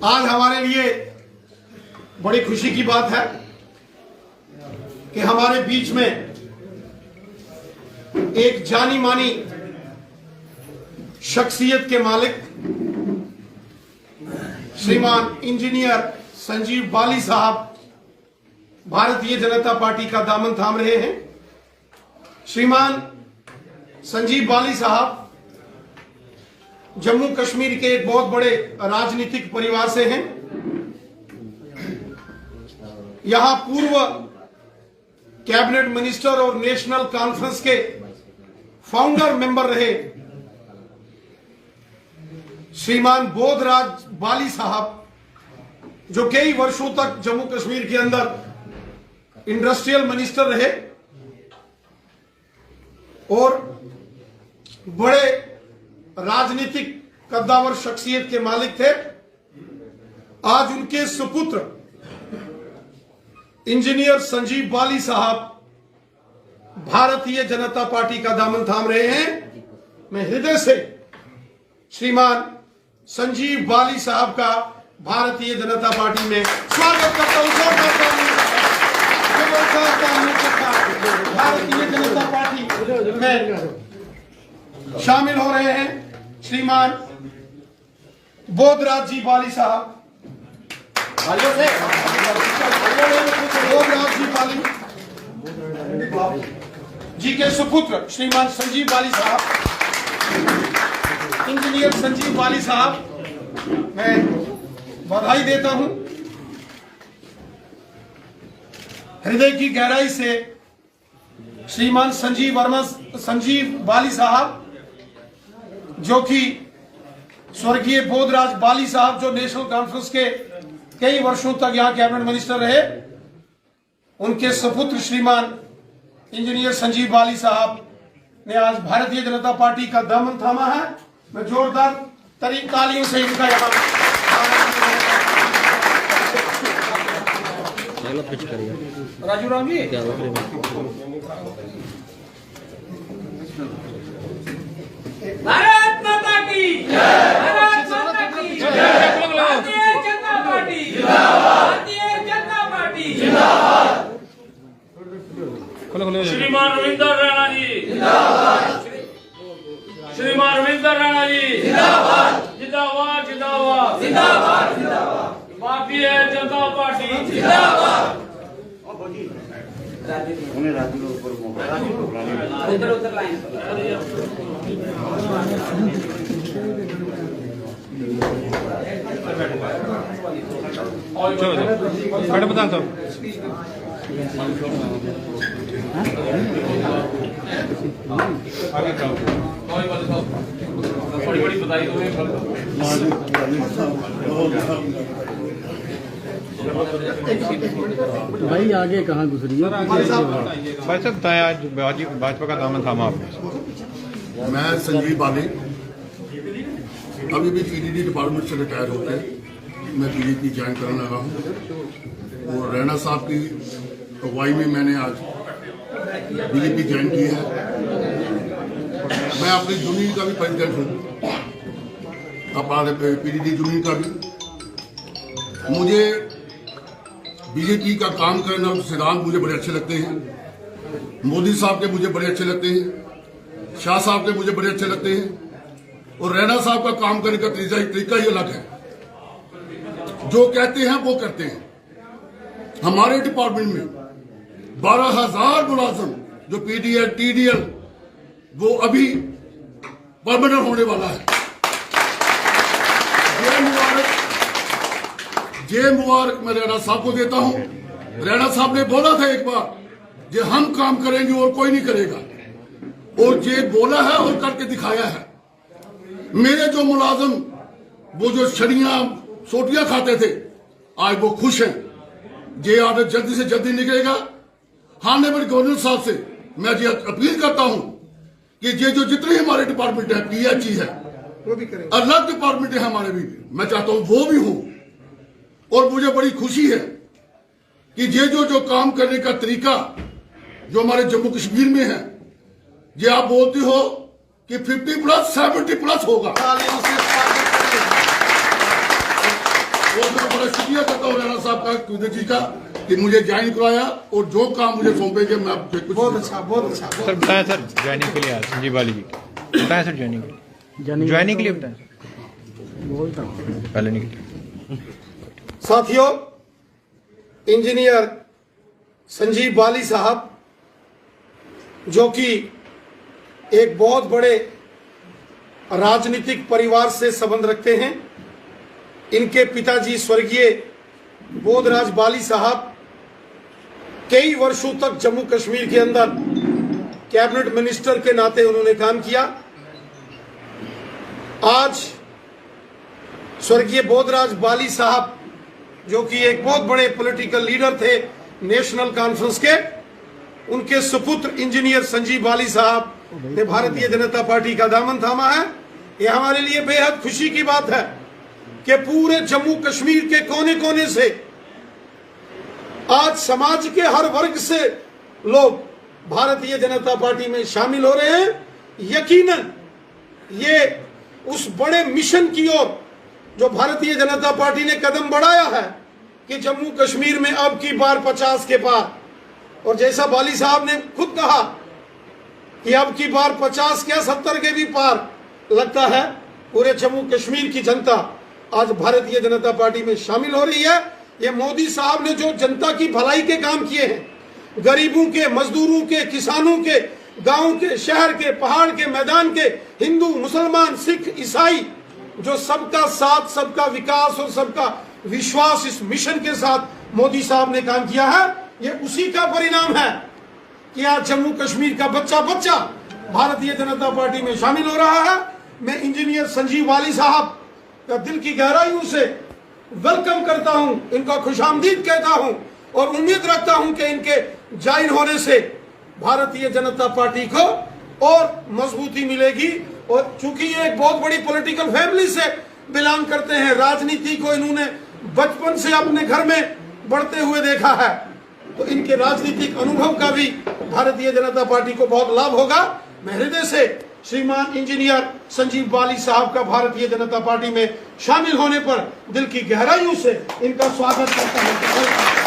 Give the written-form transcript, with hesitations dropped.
आज हमारे लिए बड़ी खुशी की बात है कि हमारे बीच में एक जानी मानी शख्सियत के मालिक श्रीमान इंजीनियर संजीव बाली साहब भारतीय जनता पार्टी का दामन थाम रहे हैं। श्रीमान संजीव बाली साहब जम्मू कश्मीर के एक बहुत बड़े राजनीतिक परिवार से हैं। यहां पूर्व कैबिनेट मिनिस्टर और नेशनल कॉन्फ्रेंस के फाउंडर मेंबर रहे श्रीमान बोधराज बाली साहब, जो कई वर्षों तक जम्मू कश्मीर के अंदर इंडस्ट्रियल मिनिस्टर रहे और बड़े राजनीतिक कद्दावर शख्सियत के मालिक थे। आज उनके सुपुत्र इंजीनियर संजीव बाली साहब भारतीय जनता पार्टी का दामन थाम रहे हैं। मैं हृदय से श्रीमान संजीव बाली साहब का भारतीय जनता पार्टी में स्वागत करता हूं। भारतीय जनता पार्टी में शामिल हो रहे हैं श्रीमान बोधराज जी बाली साहब। बोधराज जी बाली जी के सुपुत्र श्रीमान संजीव बाली साहब, इंजीनियर संजीव बाली साहब, मैं बधाई देता हूं हृदय की गहराई से। श्रीमान संजीव बाली साहब जो कि स्वर्गीय बोधराज बाली साहब, जो नेशनल कॉन्फ्रेंस के कई वर्षों तक यहां कैबिनेट मिनिस्टर रहे, उनके सुपुत्र श्रीमान इंजीनियर संजीव बाली साहब ने आज भारतीय जनता पार्टी का दामन थामा है। मैं जोरदार तालियों से इनका यहाँ राजू राम जी भारत माता की जय, भारत माता की जय, भारतीय जनता पार्टी जिंदाबाद, भारतीय जनता पार्टी जिंदाबाद। श्रीमान रविंदर राणा जी जिंदाबाद, श्रीमान रविंदर राणा जी जिंदाबाद, जिंदाबाद जिंदाबाद जिंदाबाद, जिंदाबाद, भारतीय जनता पार्टी जिंदाबाद। उधर लाइन मैडम बता दो। बड़ी बड़ी बधाई भाई आगे कहाँ गुजरी है? भाई साहब भाजपा का दामन थामा आपने। मैं संजीव बाली अभी भी पीडीडी डिपार्टमेंट से रिटायर होकर मैं बीजेपी ज्वाइन करने लगा हूँ और रैना साहब की अगुवाई में मैंने आज बीजेपी ज्वाइन की है। मैं अपनी यूनियन का भी प्रेसिडेंट हूँ, अपना पीडीडी यूनियन का भी। मुझे बीजेपी का काम करना सिद्धांत मुझे बड़े अच्छे लगते हैं। मोदी साहब के मुझे बड़े अच्छे लगते हैं, शाह साहब के मुझे बड़े अच्छे लगते हैं और रैना साहब का काम करने का तरीका ही अलग है। जो कहते हैं वो करते हैं। हमारे डिपार्टमेंट में 12,000 मुलाजिम जो पीडीएल टीडीएल वो अभी परमानेंट होने वाला है। ये मुबारक मैं रैना साहब को देता हूं। रैना साहब ने बोला था एक बार, जो हम काम करेंगे और कोई नहीं करेगा, और ये बोला है और करके दिखाया है। मेरे जो मुलाजिम वो जो छड़ियां सोटियां खाते थे, आज वो खुश हैं। ये आर्डर जल्दी से जल्दी निकलेगा। हानेबल गवर्नर साहब से मैं ये अपील करता हूं कि ये जो जितने हमारे डिपार्टमेंट है, पीएचई है, अलग डिपार्टमेंट है हमारे भी, मैं चाहता हूं वो भी हूं। और मुझे बड़ी खुशी है कि ये जो काम करने का तरीका जो हमारे जम्मू कश्मीर में है, ये आप बोलते हो कि 50 प्लस 70 प्लस होगा। बड़ा शुक्रिया करता हूँ रैना साहब का, कुलदीप जी का, कि मुझे ज्वाइन कराया और जो काम मुझे सौंपेंगे मैं आपसे कुछ बहुत अच्छा, बहुत अच्छा। सर बताएं सर ज्वाइनिंग के लिए आज संजीव वाली जी बताएं सर ज्वाइनिंग के लिए ज्वाइनिंग के लिए बताएं पहले निकलिए। साथियों, इंजीनियर संजीव बाली साहब जो कि एक बहुत बड़े राजनीतिक परिवार से संबंध रखते हैं, इनके पिताजी स्वर्गीय बोधराज बाली साहब कई वर्षों तक जम्मू कश्मीर के अंदर कैबिनेट मिनिस्टर के नाते उन्होंने काम किया। आज स्वर्गीय बोधराज बाली साहब जो कि एक बहुत बड़े पॉलिटिकल लीडर थे नेशनल कॉन्फ्रेंस के, उनके सुपुत्र इंजीनियर संजीव बाली साहब ने भारतीय जनता पार्टी का दामन थामा है। यह हमारे लिए बेहद खुशी की बात है कि पूरे जम्मू कश्मीर के कोने कोने से आज समाज के हर वर्ग से लोग भारतीय जनता पार्टी में शामिल हो रहे हैं। यकीनन ये उस बड़े मिशन की ओर जो भारतीय जनता पार्टी ने कदम बढ़ाया है कि जम्मू कश्मीर में अब की बार 50 के पार, और जैसा बाली साहब ने खुद कहा कि अब की बार 50 क्या 70 के भी पार, लगता है पूरे जम्मू कश्मीर की जनता आज भारतीय जनता पार्टी में शामिल हो रही है। ये मोदी साहब ने जो जनता की भलाई के काम किए हैं, गरीबों के, मजदूरों के, किसानों के, गांव के, शहर के, पहाड़ के, मैदान के, हिंदू, मुसलमान, सिख, ईसाई, जो सबका साथ, सबका विकास और सबका विश्वास इस मिशन के साथ मोदी साहब ने काम किया है, ये उसी का परिणाम है कि आज जम्मू कश्मीर का बच्चा बच्चा भारतीय जनता पार्टी में शामिल हो रहा है। मैं इंजीनियर संजीव बाली साहब का दिल की गहराइयों से वेलकम करता हूं, इनका खुशामदीद कहता हूं और उम्मीद रखता हूं कि इनके ज्वाइन होने से भारतीय जनता पार्टी को और मजबूती मिलेगी। और चूंकि ये एक बहुत बड़ी पॉलिटिकल फैमिली से बिलोंग करते हैं, राजनीति को इन्होंने बचपन से अपने घर में बढ़ते हुए देखा है, तो इनके राजनीतिक अनुभव का भी भारतीय जनता पार्टी को बहुत लाभ होगा। मैं हृदय से श्रीमान इंजीनियर संजीव बाली साहब का भारतीय जनता पार्टी में शामिल होने पर दिल की गहराइयों से इनका स्वागत करता हूं।